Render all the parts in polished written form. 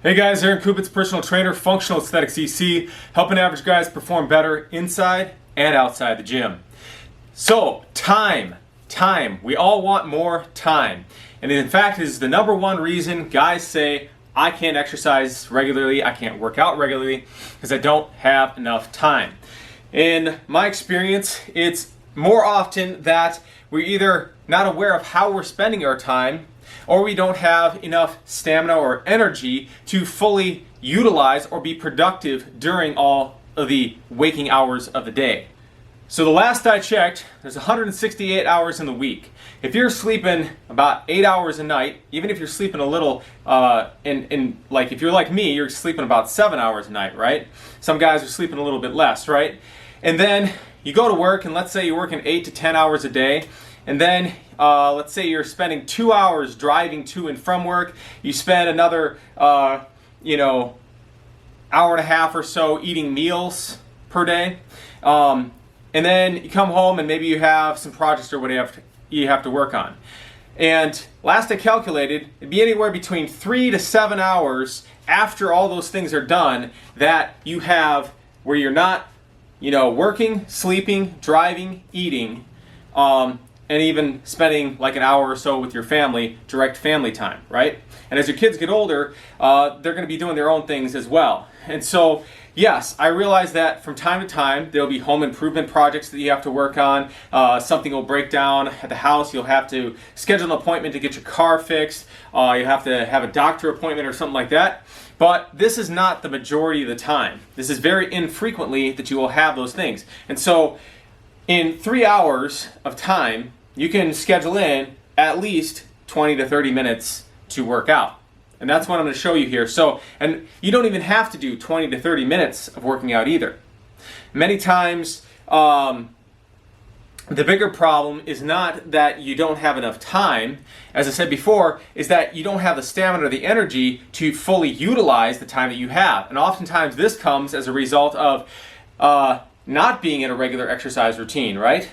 Hey guys, Aaron Kupitz, personal trainer, functional aesthetics EC, helping average guys perform better inside and outside the gym. So, time. We all want more time. And in fact, it is the number one reason guys say, I can't exercise regularly, I can't work out regularly, because I don't have enough time. In my experience, it's more often that we're either not aware of how we're spending our time, or we don't have enough stamina or energy to fully utilize or be productive during all of the waking hours of the day. So the last I checked, there's 168 hours in the week. If you're sleeping about 8 hours a night, even if you're sleeping a little, like if you're like me, you're sleeping about 7 hours a night, right? Some guys are sleeping a little bit less, right? And then you go to work, and let's say you're working 8 to 10 hours a day, and then let's say you're spending 2 hours driving to and from work. You spend another, hour and a half or so eating meals per day. And then you come home and maybe you have some projects or whatever you have to work on. And last I calculated, it'd be anywhere between 3 to 7 hours after all those things are done that you have where you're not, working, sleeping, driving, eating, and even spending like an hour or so with your family, direct family time, right? And as your kids get older, they're going to be doing their own things as well. And so, yes, I realize that from time to time, there'll be home improvement projects that you have to work on. Something will break down at the house. You'll have to schedule an appointment to get your car fixed. You have to have a doctor appointment or something like that. But this is not the majority of the time. This is very infrequently that you will have those things. And so, in 3 hours of time, you can schedule in at least 20 to 30 minutes to work out. And that's what I'm going to show you here. So, and you don't even have to do 20 to 30 minutes of working out either. Many times, the bigger problem is not that you don't have enough time, as I said before, is that you don't have the stamina or the energy to fully utilize the time that you have. And oftentimes this comes as a result of not being in a regular exercise routine, right?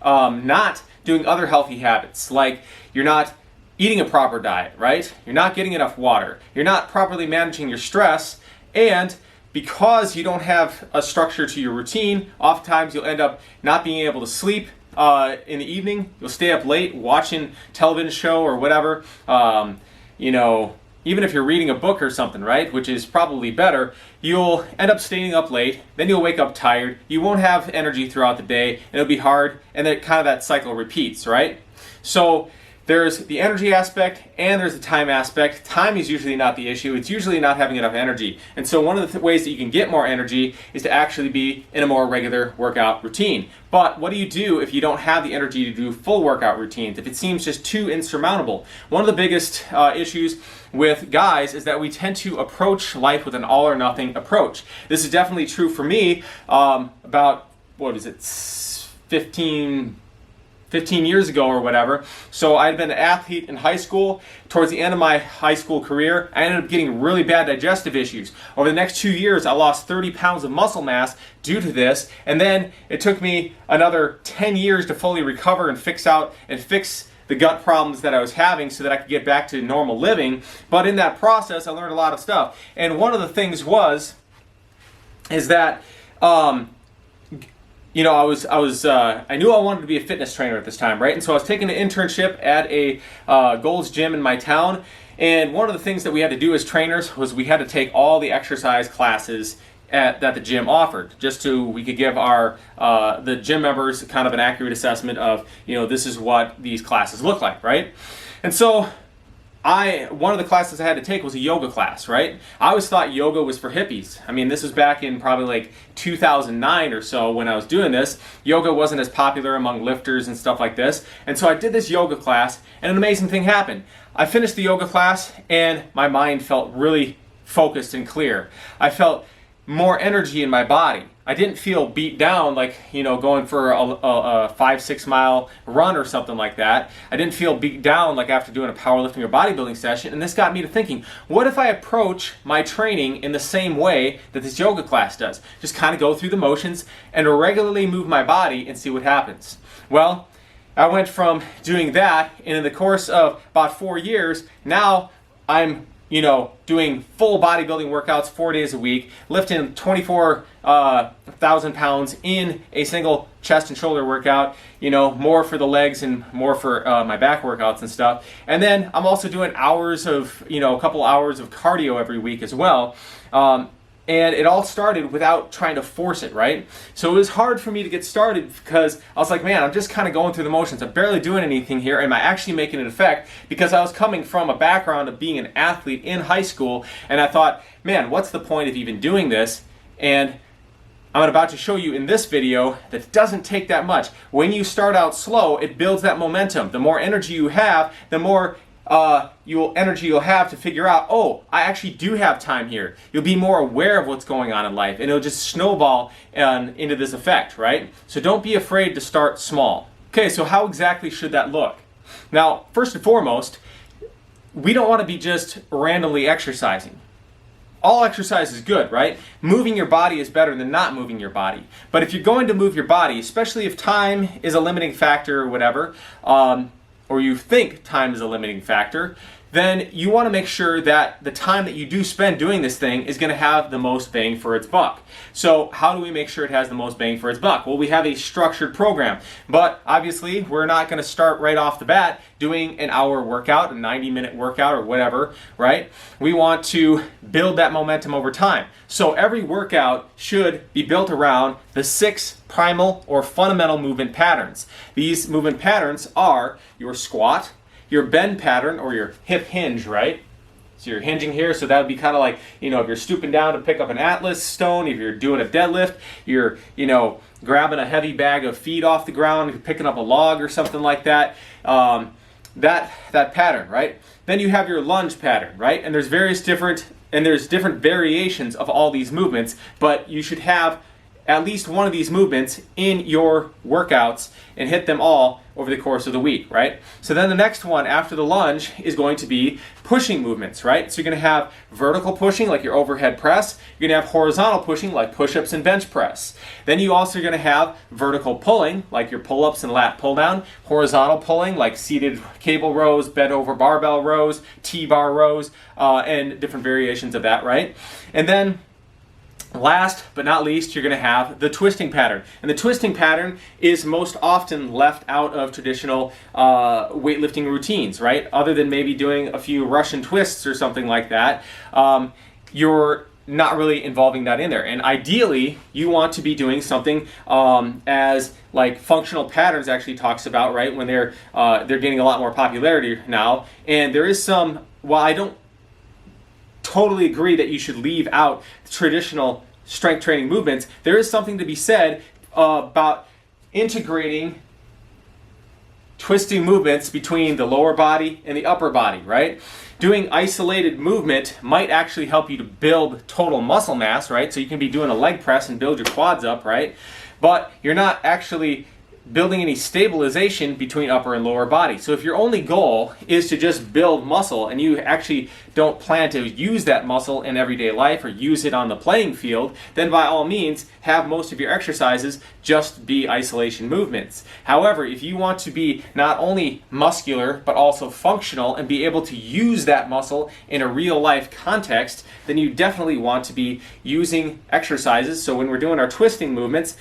Not doing other healthy habits, like you're not eating a proper diet, right? You're not getting enough water. You're not properly managing your stress, and because you don't have a structure to your routine, oftentimes you'll end up not being able to sleep in the evening. You'll stay up late watching television show or whatever. Even if you're reading a book or something, right, which is probably better, you'll end up staying up late, then you'll wake up tired, you won't have energy throughout the day, and it'll be hard, and then kind of that cycle repeats, right? So there's the energy aspect and there's the time aspect. Time is usually not the issue. It's usually not having enough energy. And so one of the ways that you can get more energy is to actually be in a more regular workout routine. But what do you do if you don't have the energy to do full workout routines, if it seems just too insurmountable? One of the biggest issues with guys is that we tend to approach life with an all or nothing approach. This is definitely true for me about, 15 years ago or whatever. So I'd been an athlete in high school. Towards the end of my high school career, I ended up getting really bad digestive issues. Over the next 2 years, I lost 30 pounds of muscle mass due to this. And then it took me another 10 years to fully recover and fix the gut problems that I was having so that I could get back to normal living. But in that process, I learned a lot of stuff. And one of the things is that I knew I wanted to be a fitness trainer at this time, right? And so I was taking an internship at a Gold's Gym in my town. And one of the things that we had to do as trainers was we had to take all the exercise classes that the gym offered, just so we could give the gym members kind of an accurate assessment of, this is what these classes look like, right? And so one of the classes I had to take was a yoga class, right? I always thought yoga was for hippies. I mean, this was back in probably like 2009 or so when I was doing this. Yoga wasn't as popular among lifters and stuff like this. And so I did this yoga class, and an amazing thing happened. I finished the yoga class, and my mind felt really focused and clear. I felt more energy in my body. I didn't feel beat down like, going for a 5-6 mile run or something like that. I didn't feel beat down like after doing a powerlifting or bodybuilding session. And this got me to thinking, what if I approach my training in the same way that this yoga class does? Just kind of go through the motions and regularly move my body and see what happens. Well, I went from doing that, and in the course of about 4 years, now I'm doing full bodybuilding workouts 4 days a week, lifting 24,000 pounds in a single chest and shoulder workout, more for the legs and more for my back workouts and stuff. And then I'm also doing hours of, a couple hours of cardio every week as well. And it all started without trying to force it, right? So it was hard for me to get started because I was like, man, I'm just kind of going through the motions. I'm barely doing anything here. Am I actually making an effect? Because I was coming from a background of being an athlete in high school, and I thought, man, what's the point of even doing this? And I'm about to show you in this video that it doesn't take that much. When you start out slow, it builds that momentum. The more energy you have, the more energy you'll have to figure out, oh, I actually do have time here. You'll be more aware of what's going on in life, and it'll just snowball into this effect, right? So don't be afraid to start small. Okay, so how exactly should that look? Now, first and foremost, we don't want to be just randomly exercising. All exercise is good, right? Moving your body is better than not moving your body. But if you're going to move your body, especially if time is a limiting factor or whatever, or you think time is a limiting factor, then you want to make sure that the time that you do spend doing this thing is going to have the most bang for its buck. So how do we make sure it has the most bang for its buck? Well, we have a structured program, but obviously we're not going to start right off the bat doing an hour workout, a 90-minute workout or whatever, right? We want to build that momentum over time. So every workout should be built around the 6 primal or fundamental movement patterns. These movement patterns are your squat, your bend pattern, or your hip hinge, right? So you're hinging here, so that would be kind of like, if you're stooping down to pick up an atlas stone, if you're doing a deadlift, you're, grabbing a heavy bag of feed off the ground, if you're picking up a log or something like that, that pattern, right? Then you have your lunge pattern, right? And there's different variations of all these movements, but you should have at least one of these movements in your workouts and hit them all over the course of the week, right? So then the next one after the lunge is going to be pushing movements, right? So you're going to have vertical pushing like your overhead press. You're going to have horizontal pushing like push-ups and bench press. Then you also are going to have vertical pulling like your pull-ups and lat pull-down. Horizontal pulling like seated cable rows, bent over barbell rows, T-bar rows, and different variations of that, right? And then last but not least, you're going to have the twisting pattern. And the twisting pattern is most often left out of traditional weightlifting routines, right? Other than maybe doing a few Russian twists or something like that, you're not really involving that in there. And ideally, you want to be doing something as like functional patterns actually talks about, right? When they're getting a lot more popularity now. And there is some, while I don't totally agree that you should leave out traditional strength training movements, there is something to be said about integrating twisting movements between the lower body and the upper body, right? Doing isolated movement might actually help you to build total muscle mass, right? So you can be doing a leg press and build your quads up, right? But you're not actually building any stabilization between upper and lower body. So if your only goal is to just build muscle and you actually don't plan to use that muscle in everyday life or use it on the playing field, then by all means have most of your exercises just be isolation movements. However, if you want to be not only muscular but also functional and be able to use that muscle in a real life context, then you definitely want to be using exercises. So when we're doing our twisting movements,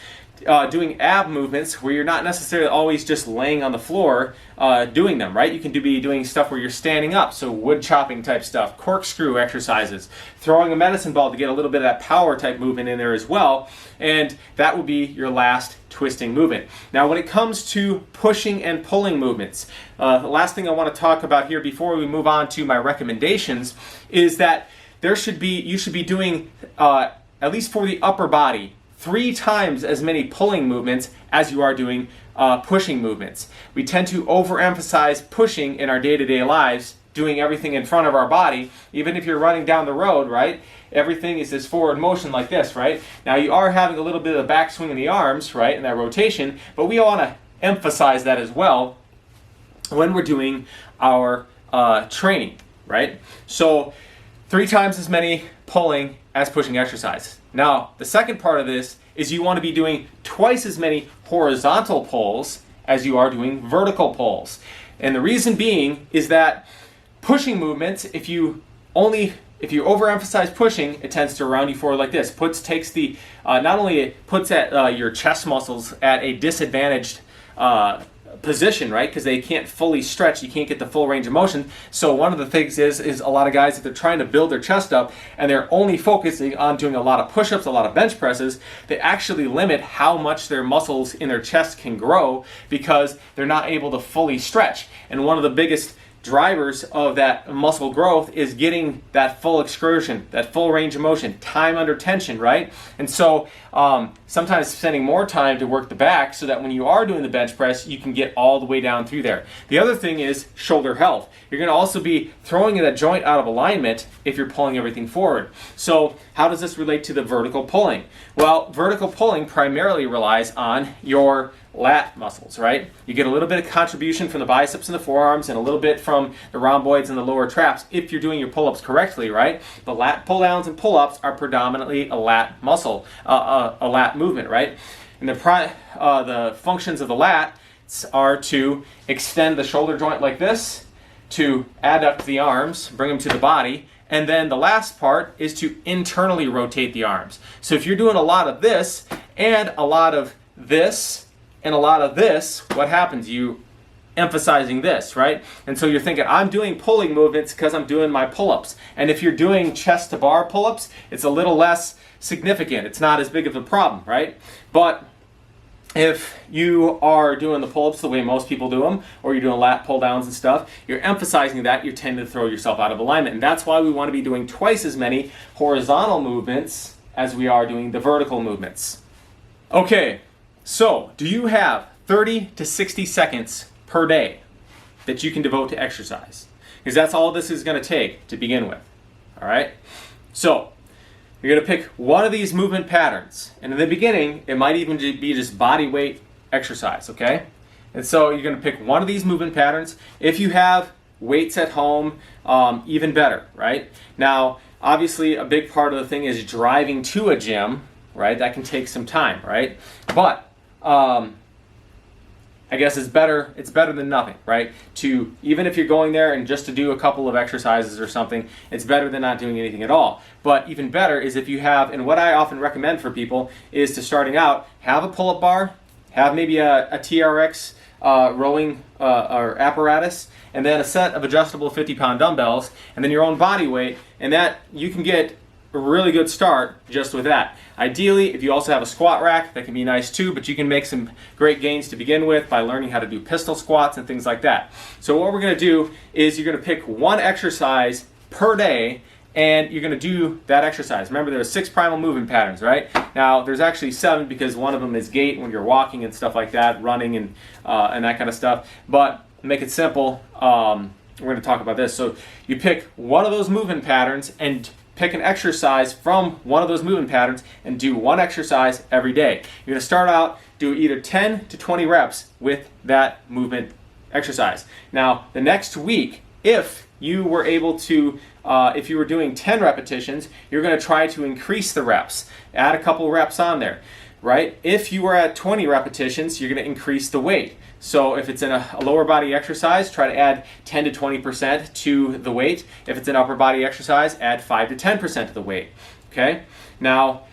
doing ab movements where you're not necessarily always just laying on the floor doing them, right? You can be doing stuff where you're standing up, so wood chopping type stuff, corkscrew exercises, throwing a medicine ball to get a little bit of that power type movement in there as well, and that would be your last twisting movement. Now when it comes to pushing and pulling movements, the last thing I want to talk about here before we move on to my recommendations is that you should be doing, at least for the upper body, 3 times as many pulling movements as you are doing pushing movements. We tend to overemphasize pushing in our day-to-day lives, doing everything in front of our body. Even if you're running down the road, right? Everything is this forward motion like this, right? Now you are having a little bit of a backswing in the arms, right, in that rotation, but we want to emphasize that as well when we're doing our training, right? So 3 times as many pulling as pushing exercise. Now, the second part of this is you want to be doing twice as many horizontal pulls as you are doing vertical pulls. And the reason being is that pushing movements, if you only if you overemphasize pushing, it tends to round you forward like this. Takes the not only it puts at your chest muscles at a disadvantaged position, right? Because they can't fully stretch, you can't get the full range of motion. So one of the things is a lot of guys, if they're trying to build their chest up and they're only focusing on doing a lot of push-ups, a lot of bench presses, they actually limit how much their muscles in their chest can grow because they're not able to fully stretch. And one of the biggest drivers of that muscle growth is getting that full excursion, that full range of motion, time under tension, right? And so sometimes spending more time to work the back so that when you are doing the bench press, you can get all the way down through there. The other thing is shoulder health. You're going to also be throwing that joint out of alignment if you're pulling everything forward. So how does this relate to the vertical pulling? Well, vertical pulling primarily relies on your lat muscles, right? You get a little bit of contribution from the biceps and the forearms and a little bit from the rhomboids and the lower traps if you're doing your pull-ups correctly, right? The lat pull-downs and pull-ups are predominantly a lat muscle, a lat movement, right? And the functions of the lats are to extend the shoulder joint like this, to adduct the arms, bring them to the body, and then the last part is to internally rotate the arms. So if you're doing a lot of this and a lot of this and a lot of this, what happens? You emphasizing this, right? And so you're thinking, I'm doing pulling movements because I'm doing my pull-ups. And if you're doing chest to bar pull-ups, it's a little less significant. It's not as big of a problem, right? But if you are doing the pull-ups the way most people do them, or you're doing lat pull-downs and stuff, you're emphasizing that, you tend to throw yourself out of alignment. And that's why we want to be doing twice as many horizontal movements as we are doing the vertical movements. Okay, so do you have 30 to 60 seconds per day that you can devote to exercise? Because that's all this is going to take to begin with. All right? So you're going to pick one of these movement patterns. And in the beginning, it might even be just body weight exercise, okay? And so you're going to pick one of these movement patterns. If you have weights at home, even better, right? Now, obviously, a big part of the thing is driving to a gym, right? That can take some time, right? But I guess it's better than nothing, right? Even if you're going there and just to do a couple of exercises or something, it's better than not doing anything at all. But even better is if you have, and what I often recommend for people is to starting out, have a pull-up bar, have maybe a TRX rowing or apparatus, and then a set of adjustable 50-pound dumbbells, and then your own body weight, and that you can get a really good start just with that. Ideally, if you also have a squat rack, that can be nice too, but you can make some great gains to begin with by learning how to do pistol squats and things like that. So what we're going to do is you're going to pick one exercise per day, and you're going to do that exercise. Remember, there's 6 primal movement patterns, right? Now, there's actually 7 because one of them is gait when you're walking and stuff like that, running and that kind of stuff. But to make it simple, we're going to talk about this. So you pick one of those movement patterns and pick an exercise from one of those movement patterns and do one exercise every day. You're going to start out, do either 10 to 20 reps with that movement exercise. Now, the next week, if you were able to, if you were doing 10 repetitions, you're going to try to increase the reps. Add a couple reps on there, right? If you were at 20 repetitions, you're going to increase the weight. So if it's in a lower body exercise, try to add 10 to 20% to the weight. If it's an upper body exercise, add 5 to 10% to the weight. Okay? Now,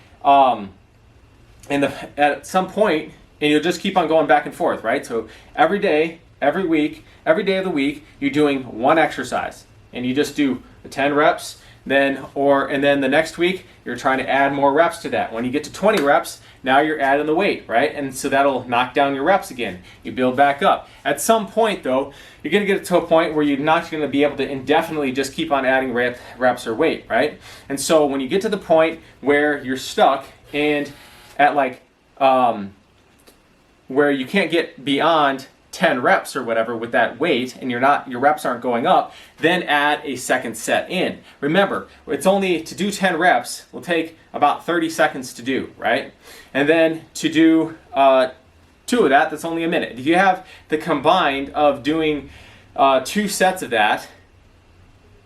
at some point, and you'll just keep on going back and forth, right? So every day, every week, every day of the week, you're doing one exercise. And you just do 10 reps, and then the next week, you're trying to add more reps to that. When you get to 20 reps, now you're adding the weight, right? And so that'll knock down your reps again. You build back up. At some point, though, you're going to get to a point where you're not going to be able to indefinitely just keep on adding reps or weight, right? And so when you get to the point where you're stuck and at where you can't get beyond 10 reps or whatever with that weight and your reps aren't going up, then add a second set in. Remember, it's only to do 10 reps will take about 30 seconds to do, right? And then to do 2 of that's only a minute. If you have the combined of doing 2 sets of that,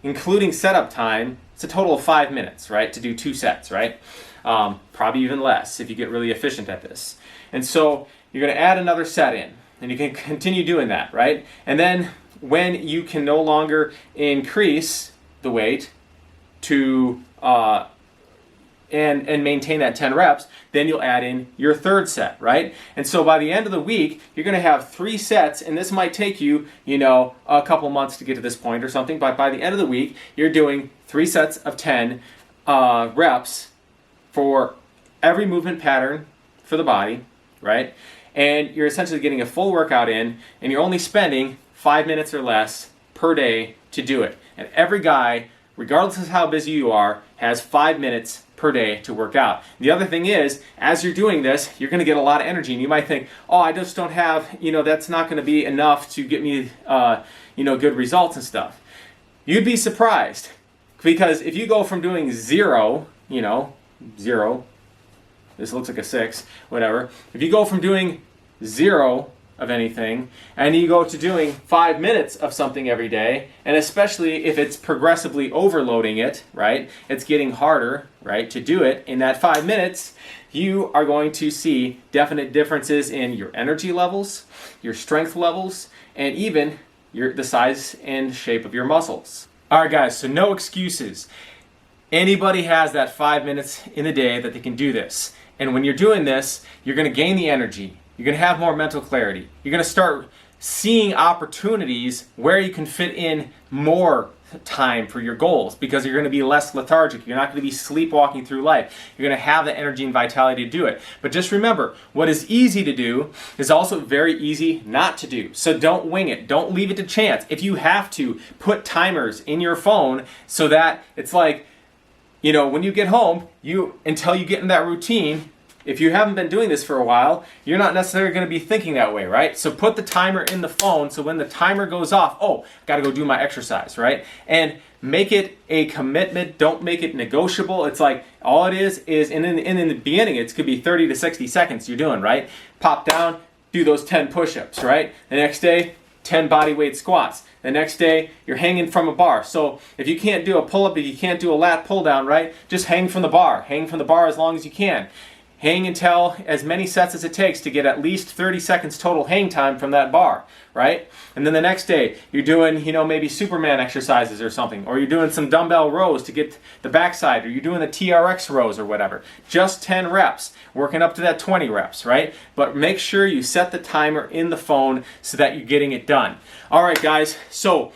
including setup time, it's a total of 5 minutes, right, to do 2 sets, right? Probably even less if you get really efficient at this. And so you're going to add another set in. And you can continue doing that, right? And then when you can no longer increase the weight, to and maintain that 10 reps, then you'll add in your third set, right? And so by the end of the week, you're going to have 3 sets, and this might take you, a couple months to get to this point or something, but by the end of the week, you're doing 3 sets of 10 reps for every movement pattern for the body, right? And you're essentially getting a full workout in, and you're only spending 5 minutes or less per day to do it. And every guy, regardless of how busy you are, has 5 minutes per day to work out. The other thing is, as you're doing this, you're going to get a lot of energy, and you might think, oh, I just don't have, that's not going to be enough to get me, good results and stuff. You'd be surprised, because if you go from doing 0, 0, this looks like a 6, whatever. If you go from doing 0 of anything, and you go to doing 5 minutes of something every day, and especially if it's progressively overloading it, right? It's getting harder, right, to do it in that 5 minutes, you are going to see definite differences in your energy levels, your strength levels, and even the size and shape of your muscles. All right, guys, so no excuses. Anybody has that 5 minutes in the day that they can do this. And when you're doing this, you're going to gain the energy. You're going to have more mental clarity. You're going to start seeing opportunities where you can fit in more time for your goals, because you're going to be less lethargic. You're not going to be sleepwalking through life. You're going to have the energy and vitality to do it. But just remember, what is easy to do is also very easy not to do. So don't wing it. Don't leave it to chance. If you have to, put timers in your phone so that it's like, when you get home, until you get in that routine, if you haven't been doing this for a while, you're not necessarily going to be thinking that way, right? So put the timer in the phone, so when the timer goes off, oh, got to go do my exercise, right? And make it a commitment. Don't make it negotiable. It's like, all it is in the beginning, it could be 30 to 60 seconds you're doing, right? Pop down, do those 10 push-ups, right? The next day, 10 body weight squats. The next day, you're hanging from a bar. So if you can't do a pull-up, if you can't do a lat pull-down, right? Just hang from the bar. Hang from the bar as long as you can. Hang until as many sets as it takes to get at least 30 seconds total hang time from that bar, right? And then the next day, you're doing, maybe Superman exercises or something, or you're doing some dumbbell rows to get the backside, or you're doing the TRX rows or whatever. Just 10 reps, working up to that 20 reps, right? But make sure you set the timer in the phone so that you're getting it done. All right, guys, so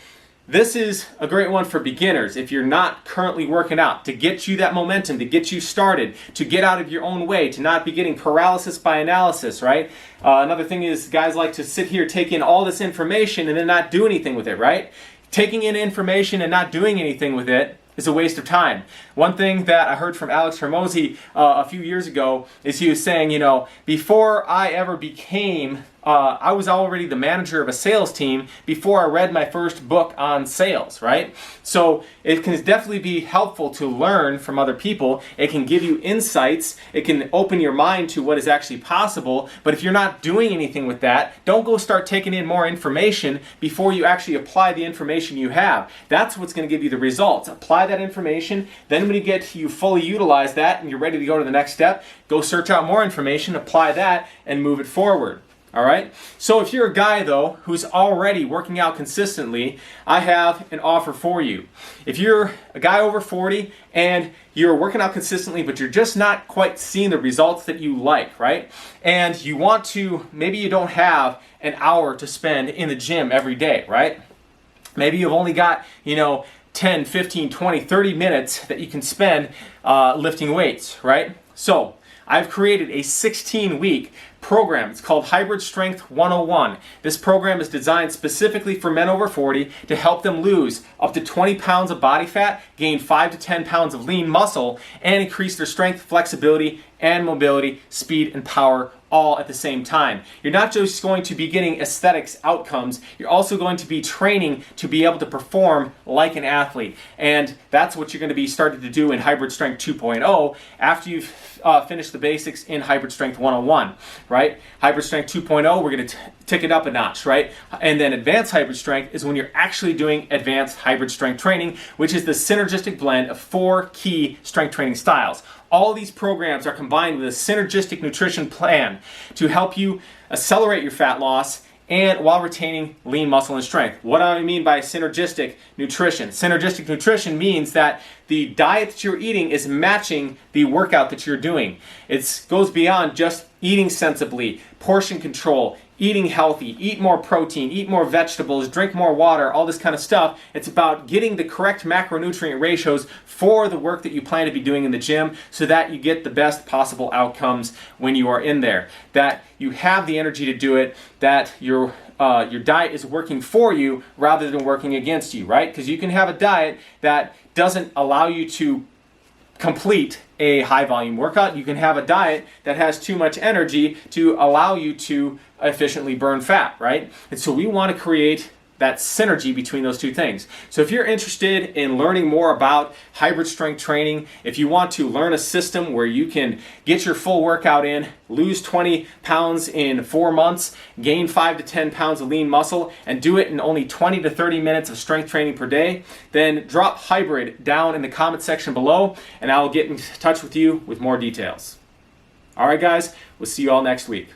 this is a great one for beginners if you're not currently working out, to get you that momentum, to get you started, to get out of your own way, to not be getting paralysis by analysis, right? Another thing is guys like to sit here, take in all this information and then not do anything with it, right? Taking in information and not doing anything with it is a waste of time. One thing that I heard from Alex Hormozi a few years ago is he was saying, before I ever became I was already the manager of a sales team before I read my first book on sales, right? So it can definitely be helpful to learn from other people. It can give you insights. It can open your mind to what is actually possible. But if you're not doing anything with that, don't go start taking in more information before you actually apply the information you have. That's what's going to give you the results. Apply that information. Then when you fully utilize that and you're ready to go to the next step, go search out more information, apply that, and move it forward. All right? So if you're a guy, though, who's already working out consistently, I have an offer for you. If you're a guy over 40 and you're working out consistently, but you're just not quite seeing the results that you like, right? And you want to, maybe you don't have an hour to spend in the gym every day, right? Maybe you've only got, 10, 15, 20, 30 minutes that you can spend lifting weights, right? So I've created a 16-week program. It's called Hybrid Strength 101. This program is designed specifically for men over 40 to help them lose up to 20 pounds of body fat, gain 5 to 10 pounds of lean muscle, and increase their strength, flexibility, and mobility, speed, and power all at the same time. You're not just going to be getting aesthetics outcomes, you're also going to be training to be able to perform like an athlete. And that's what you're going to be starting to do in Hybrid Strength 2.0 after you've finished the basics in Hybrid Strength 101, right? Hybrid Strength 2.0, we're going to tick it up a notch, right? And then Advanced Hybrid Strength is when you're actually doing advanced hybrid strength training, which is the synergistic blend of 4 key strength training styles. All these programs are combined with a synergistic nutrition plan to help you accelerate your fat loss and while retaining lean muscle and strength. What do I mean by synergistic nutrition? Synergistic nutrition means that the diet that you're eating is matching the workout that you're doing. It goes beyond just eating sensibly, portion control, eating healthy, eat more protein, eat more vegetables, drink more water, all this kind of stuff. It's about getting the correct macronutrient ratios for the work that you plan to be doing in the gym so that you get the best possible outcomes when you are in there. That you have the energy to do it, that your diet is working for you rather than working against you, right? Because you can have a diet that doesn't allow you to complete a high volume workout. You can have a diet that has too much energy to allow you to efficiently burn fat, right? And so we want to create that synergy between those two things. So if you're interested in learning more about hybrid strength training, if you want to learn a system where you can get your full workout in, lose 20 pounds in 4 months, gain 5 to 10 pounds of lean muscle, and do it in only 20 to 30 minutes of strength training per day, then drop hybrid down in the comment section below, and I will get in touch with you with more details. All right, guys, we'll see you all next week.